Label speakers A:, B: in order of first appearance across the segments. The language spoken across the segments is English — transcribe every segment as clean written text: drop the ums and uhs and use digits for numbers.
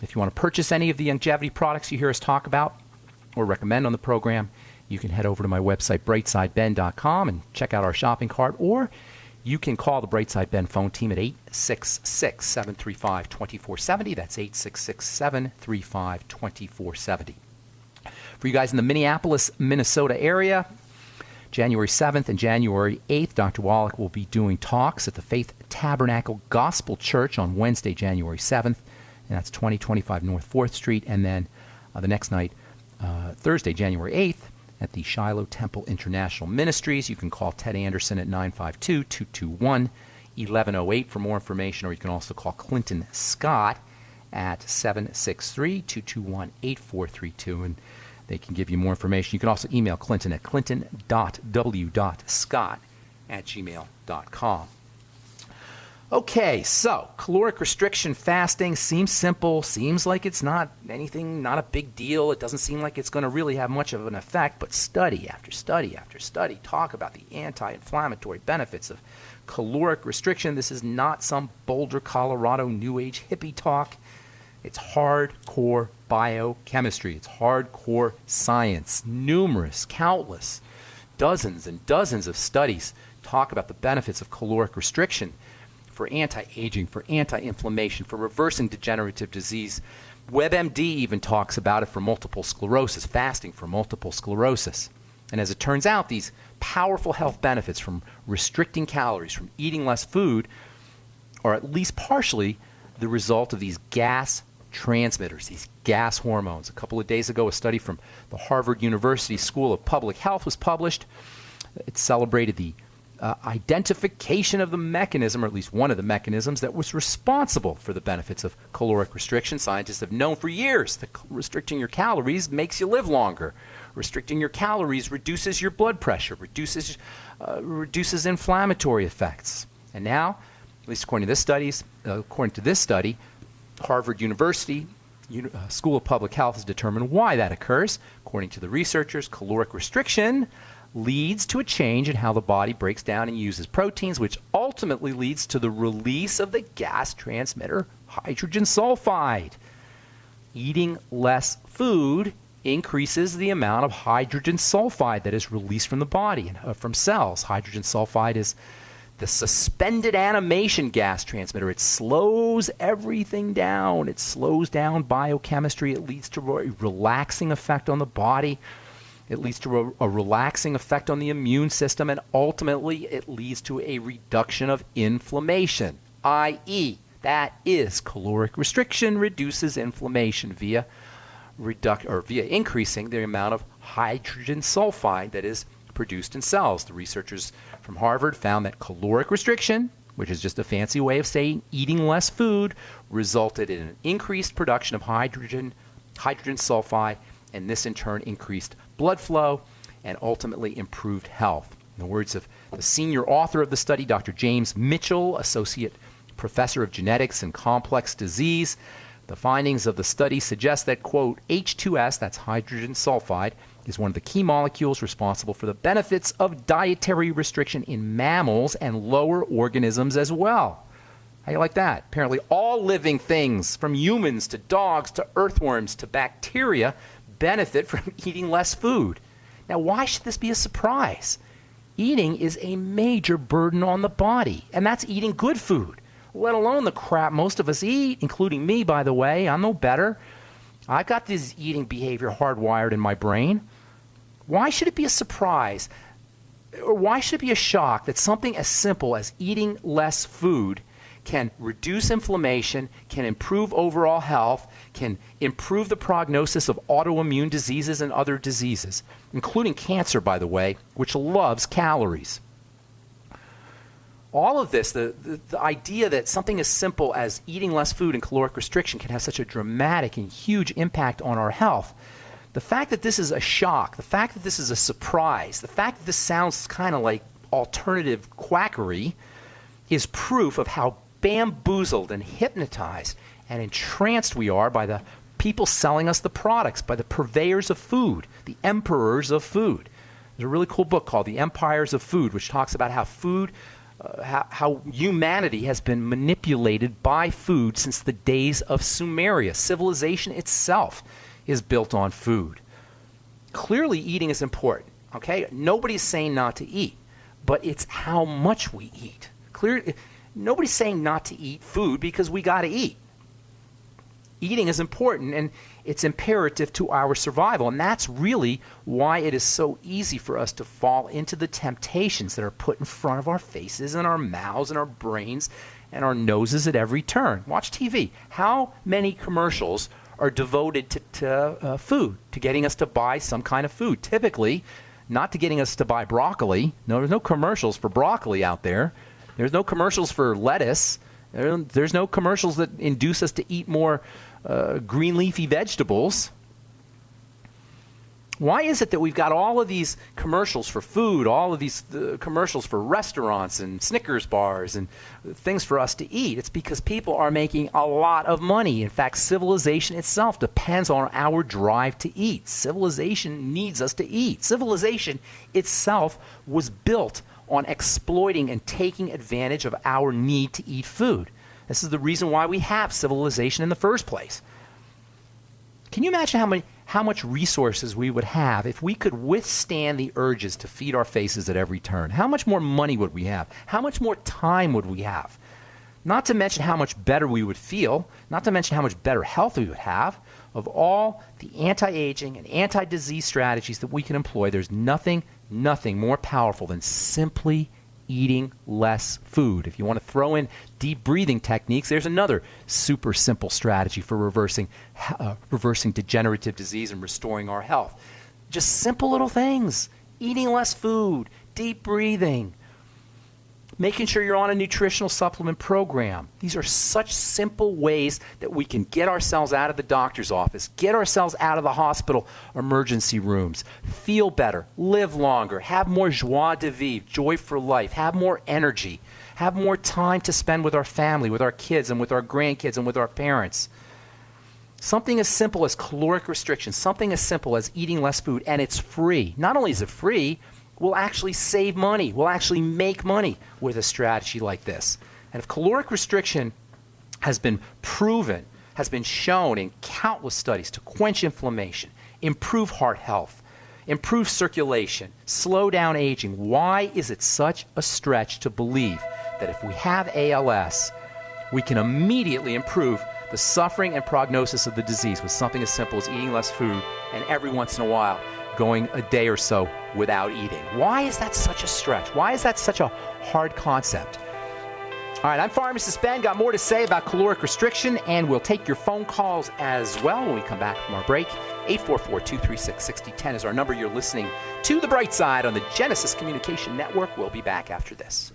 A: If you want to purchase any of the longevity products you hear us talk about or recommend on the program, you can head over to my website, brightsideben.com, and check out our shopping cart, or you can call the Brightside Ben phone team at 866-735-2470. That's 866-735-2470. For you guys in the Minneapolis, Minnesota area, January 7th and January 8th, Dr. Wallach will be doing talks at the Faith Tabernacle Gospel Church on Wednesday, January 7th, and that's 2025 North 4th Street, and then the next night, Thursday, January 8th, at the Shiloh Temple International Ministries. You can call Ted Anderson at 952-221-1108 for more information, or you can also call Clinton Scott at 763-221-8432, and they can give you more information. You can also email Clinton at clinton.w.scott@gmail.com. Okay, so caloric restriction fasting seems simple, seems like it's not anything, not a big deal. It doesn't seem like it's going to really have much of an effect, but study after study after study talk about the anti-inflammatory benefits of caloric restriction. This is not some Boulder, Colorado New Age hippie talk. It's hardcore biochemistry. It's hardcore science. Numerous, countless, dozens and dozens of studies talk about the benefits of caloric restriction for anti-aging, for anti-inflammation, for reversing degenerative disease. WebMD even talks about it for multiple sclerosis, fasting for multiple sclerosis. And as it turns out, these powerful health benefits from restricting calories, from eating less food, are at least partially the result of these gas transmitters, these gas hormones. A couple of days ago, a study from the Harvard University School of Public Health was published. It celebrated the identification of the mechanism, or at least one of the mechanisms, that was responsible for the benefits of caloric restriction. Scientists have known for years that restricting your calories makes you live longer. Restricting your calories reduces your blood pressure, reduces inflammatory effects. And now, at least according to this study, Harvard University School of Public Health has determined why that occurs. According to the researchers, caloric restriction leads to a change in how the body breaks down and uses proteins, which ultimately leads to the release of the gas transmitter hydrogen sulfide. Eating less food increases the amount of hydrogen sulfide that is released from the body and from cells. Hydrogen sulfide is the suspended animation gas transmitter. It slows everything down. It slows down biochemistry. It leads to a relaxing effect on the body. It leads to a relaxing effect on the immune system, and ultimately it leads to a reduction of inflammation, i.e., that is, caloric restriction reduces inflammation via increasing the amount of hydrogen sulfide that is produced in cells. The researchers from Harvard found that caloric restriction, which is just a fancy way of saying eating less food, resulted in an increased production of hydrogen sulfide, and this in turn increased blood flow and ultimately improved health. In the words of the senior author of the study, Dr. James Mitchell, Associate Professor of Genetics and Complex Disease, the findings of the study suggest that, quote, H2S, that's hydrogen sulfide, is one of the key molecules responsible for the benefits of dietary restriction in mammals and lower organisms as well. How do you like that? Apparently all living things, from humans to dogs to earthworms to bacteria, benefit from eating less food. Now, why should this be a surprise? Eating is a major burden on the body, and that's eating good food, let alone the crap most of us eat, including me, by the way. I'm no better. I've got this eating behavior hardwired in my brain. Why should it be a surprise, or why should it be a shock that something as simple as eating less food can reduce inflammation, can improve overall health, can improve the prognosis of autoimmune diseases and other diseases, including cancer, by the way, which loves calories? All of this, the idea that something as simple as eating less food and caloric restriction can have such a dramatic and huge impact on our health, the fact that this is a shock, the fact that this is a surprise, the fact that this sounds kind of like alternative quackery is proof of how bamboozled and hypnotized and entranced we are by the people selling us the products, by the purveyors of food, the emperors of food. There's a really cool book called The Empires of Food, which talks about how food how humanity has been manipulated by food since the days of Sumeria. Civilization itself is built on food. Clearly, eating is important. Okay, nobody's saying not to eat, but it's how much we eat. Nobody's saying not to eat food because we got to eat. Eating is important, and it's imperative to our survival, and that's really why it is so easy for us to fall into the temptations that are put in front of our faces and our mouths and our brains and our noses at every turn. Watch TV. How many commercials are devoted to food, to getting us to buy some kind of food? Typically, not to getting us to buy broccoli. No, there's no commercials for broccoli out there. There's no commercials for lettuce. There's no commercials that induce us to eat more green leafy vegetables. Why is it that we've got all of these commercials for food, all of these commercials for restaurants and Snickers bars and things for us to eat? It's because people are making a lot of money. In fact, civilization itself depends on our drive to eat. Civilization needs us to eat. Civilization itself was built on exploiting and taking advantage of our need to eat food. This is the reason why we have civilization in the first place. Can you imagine how much resources we would have if we could withstand the urges to feed our faces at every turn? How much more money would we have? How much more time would we have? Not to mention how much better we would feel, not to mention how much better health we would have. Of all the anti-aging and anti-disease strategies that we can employ, there's nothing more powerful than simply eating less food. If you want to throw in deep breathing techniques, there's another super simple strategy for reversing degenerative disease and restoring our health. Just simple little things. Eating less food, deep breathing, making sure you're on a nutritional supplement program. These are such simple ways that we can get ourselves out of the doctor's office, get ourselves out of the hospital emergency rooms, feel better, live longer, have more joie de vivre, joy for life, have more energy, have more time to spend with our family, with our kids, and with our grandkids, and with our parents. Something as simple as caloric restriction, something as simple as eating less food, and it's free. Not only is it free, we'll actually save money. We'll actually make money with a strategy like this. And if caloric restriction has been proven, has been shown in countless studies to quench inflammation, improve heart health, improve circulation, slow down aging, why is it such a stretch to believe that if we have ALS, we can immediately improve the suffering and prognosis of the disease with something as simple as eating less food and every once in a while going a day or so without eating? Why is that such a stretch? Why is that such a hard concept? All right, I'm Pharmacist Ben. Got more to say about caloric restriction, and we'll take your phone calls as well when we come back from our break. 844-236-6010 is our number. You're listening to The Bright Side on the Genesis Communication Network. We'll be back after this.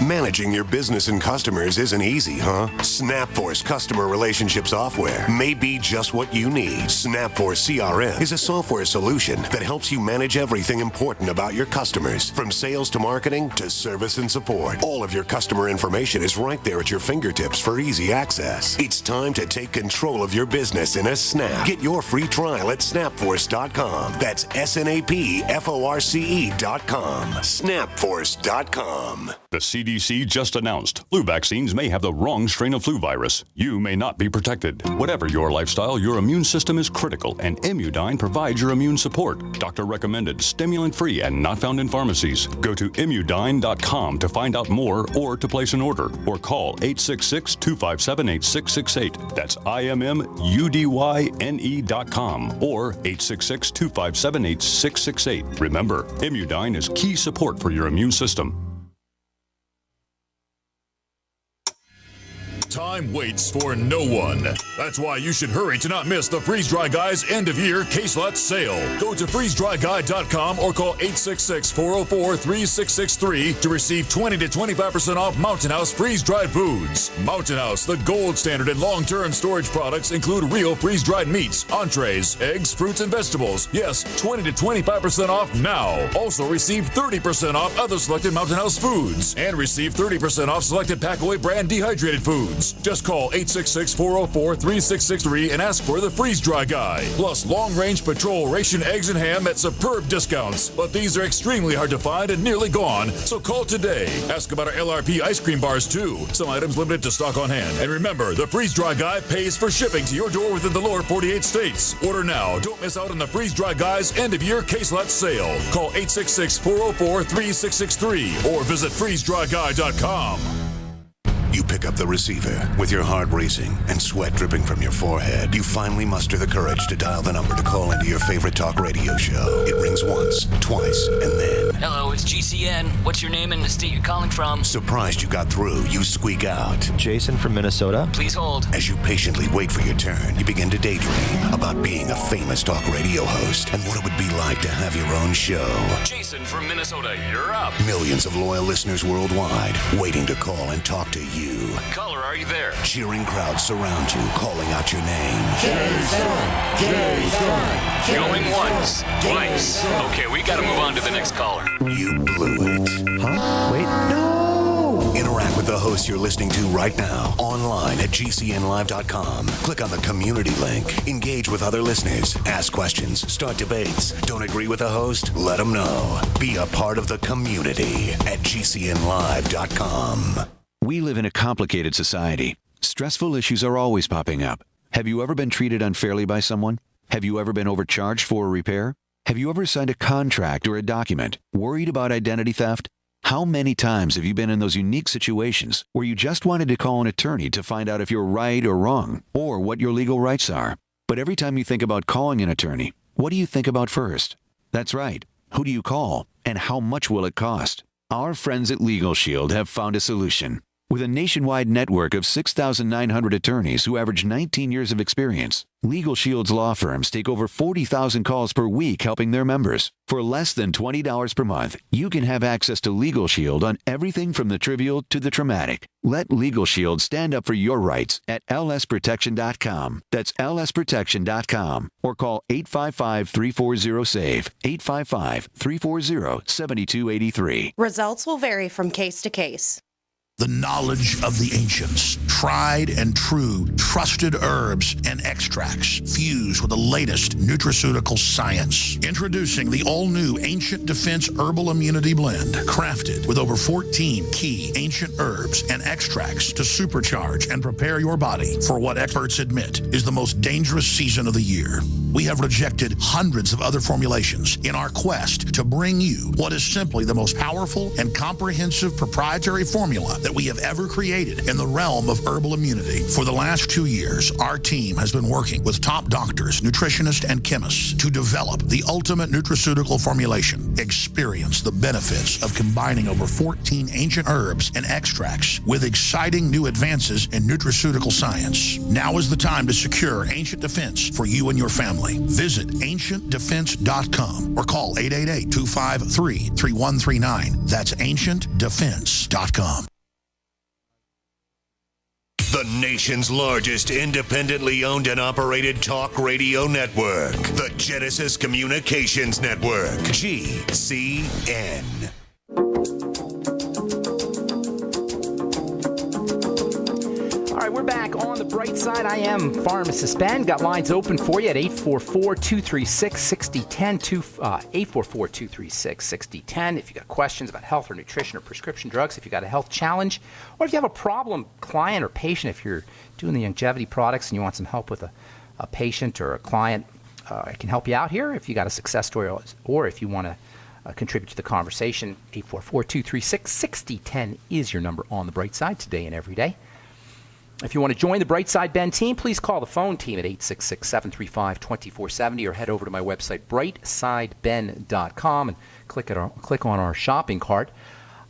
B: Managing your business and customers isn't easy, huh? SnapForce customer relationship software may be just what you need. SnapForce CRM is a software solution that helps you manage everything important about your customers, from sales to marketing to service and support. All of your customer information is right there at your fingertips for easy access. It's time to take control of your business in a snap. Get your free trial at snapforce.com. That's SNAPFORCE.com. Snapforce.com.
C: The CDC just announced flu vaccines may have the wrong strain of flu virus. You may not be protected. Whatever your lifestyle, your immune system is critical, and Immudyne provides your immune support. Doctor recommended, stimulant-free, and not found in pharmacies. Go to Immudyne.com to find out more or to place an order, or call 866-257-8668. That's IMMUDYNE.com or 866-257-8668. Remember, Immudyne is key support for your immune system.
D: Time waits for no one. That's why you should hurry to not miss the Freeze Dry Guy's end-of-year case lot sale. Go to freezedryguy.com or call 866-404-3663 to receive 20 to 25% off Mountain House freeze-dried foods. Mountain House, the gold standard in long-term storage products, include real freeze-dried meats, entrees, eggs, fruits, and vegetables. Yes, 20 to 25% off now. Also receive 30% off other selected Mountain House foods and receive 30% off selected Packaway brand dehydrated foods. foods. Just call 866-404-3663 and ask for the freeze-dry guy. Plus, long-range patrol ration eggs and ham at superb discounts. But these are extremely hard to find and nearly gone, so call today. Ask about our LRP ice cream bars, too. Some items limited to stock on hand. And remember, the freeze-dry guy pays for shipping to your door within the lower 48 states. Order now. Don't miss out on the freeze-dry guy's end-of-year case lot sale. Call 866-404-3663 or visit freezedryguy.com.
B: You pick up the receiver. With your heart racing and sweat dripping from your forehead, you finally muster the courage to dial the number to call into your favorite talk radio show. It rings once, twice, and then...
E: Hello, it's GCN. What's your name and the state you're calling from?
B: Surprised you got through, you squeak out.
F: Jason from Minnesota.
E: Please hold.
B: As you patiently wait for your turn, you begin to daydream about being a famous talk radio host and what it would be like to have your own show.
E: Jason from Minnesota, you're up.
B: Millions of loyal listeners worldwide waiting to call and talk to you.
E: Caller, are you there?
B: Cheering crowds surround you, calling out your name.
G: Jason!
E: Going once, twice. Okay, we gotta move on to the next caller.
B: You blew it.
F: Huh? Wait, no!
B: Interact with the host you're listening to right now, online at gcnlive.com. Click on the community link. Engage with other listeners. Ask questions. Start debates. Don't agree with the host? Let them know. Be a part of the community at gcnlive.com.
H: We live in a complicated society. Stressful issues are always popping up. Have you ever been treated unfairly by someone? Have you ever been overcharged for a repair? Have you ever signed a contract or a document? Worried about identity theft? How many times have you been in those unique situations where you just wanted to call an attorney to find out if you're right or wrong, or what your legal rights are? But every time you think about calling an attorney, what do you think about first? That's right. Who do you call, and how much will it cost? Our friends at Legal Shield have found a solution. With a nationwide network of 6,900 attorneys who average 19 years of experience, Legal Shield's law firms take over 40,000 calls per week helping their members. For less than $20 per month, you can have access to Legal Shield on everything from the trivial to the traumatic. Let Legal Shield stand up for your rights at lsprotection.com. That's lsprotection.com. Or call 855-340-SAVE, 855-340-7283.
I: Results will vary from case to case.
J: The knowledge of the ancients, tried and true, trusted herbs and extracts fused with the latest nutraceutical science. Introducing the all-new Ancient Defense Herbal Immunity Blend, crafted with over 14 key ancient herbs and extracts to supercharge and prepare your body for what experts admit is the most dangerous season of the year. We have rejected hundreds of other formulations in our quest to bring you what is simply the most powerful and comprehensive proprietary formula that we have ever created in the realm of herbal immunity. For the last 2 years, our team has been working with top doctors, nutritionists, and chemists to develop the ultimate nutraceutical formulation. Experience the benefits of combining over 14 ancient herbs and extracts with exciting new advances in nutraceutical science. Now is the time to secure Ancient Defense for you and your family. Visit ancientdefense.com or call 888-253-3139. That's ancientdefense.com.
B: The nation's largest independently owned and operated talk radio network. The Genesis Communications Network. GCN.
A: All right, we're back on the bright side. I am Pharmacist Ben. Got lines open for you at 844-236-6010, 844-236-6010. If you got questions about health or nutrition or prescription drugs, if you got a health challenge, or if you have a problem client or patient, if you're doing the longevity products and you want some help with a patient or a client, I can help you out here. If you got a success story or if you want to contribute to the conversation, 844-236-6010 is your number on the bright side today and every day. If you want to join the Brightside Ben team, please call the phone team at 866-735-2470 or head over to my website, brightsideben.com, and click on our shopping cart.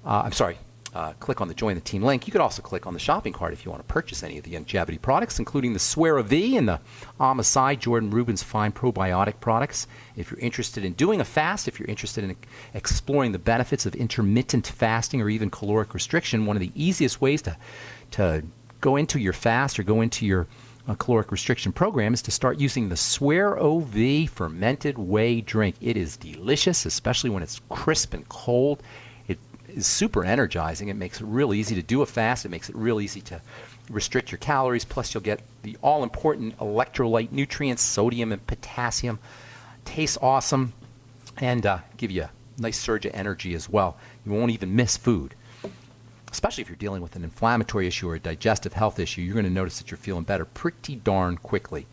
A: Click on the Join the Team link. You could also click on the shopping cart if you want to purchase any of the longevity products, including the Swear V and the Amoside, Jordan Rubin's Fine Probiotic products. If you're interested in doing a fast, if you're interested in exploring the benefits of intermittent fasting or even caloric restriction, one of the easiest ways to go into your fast or go into your caloric restriction program is to start using the Swear OV fermented whey drink. It is delicious, especially when it's crisp and cold. It is super energizing. It makes it real easy to do a fast. It makes it real easy to restrict your calories, plus you'll get the all-important electrolyte nutrients, sodium and potassium. Tastes awesome, and give you a nice surge of energy as well. You won't even miss food. Especially if you're dealing with an inflammatory issue or a digestive health issue, you're going to notice that you're feeling better pretty darn quickly.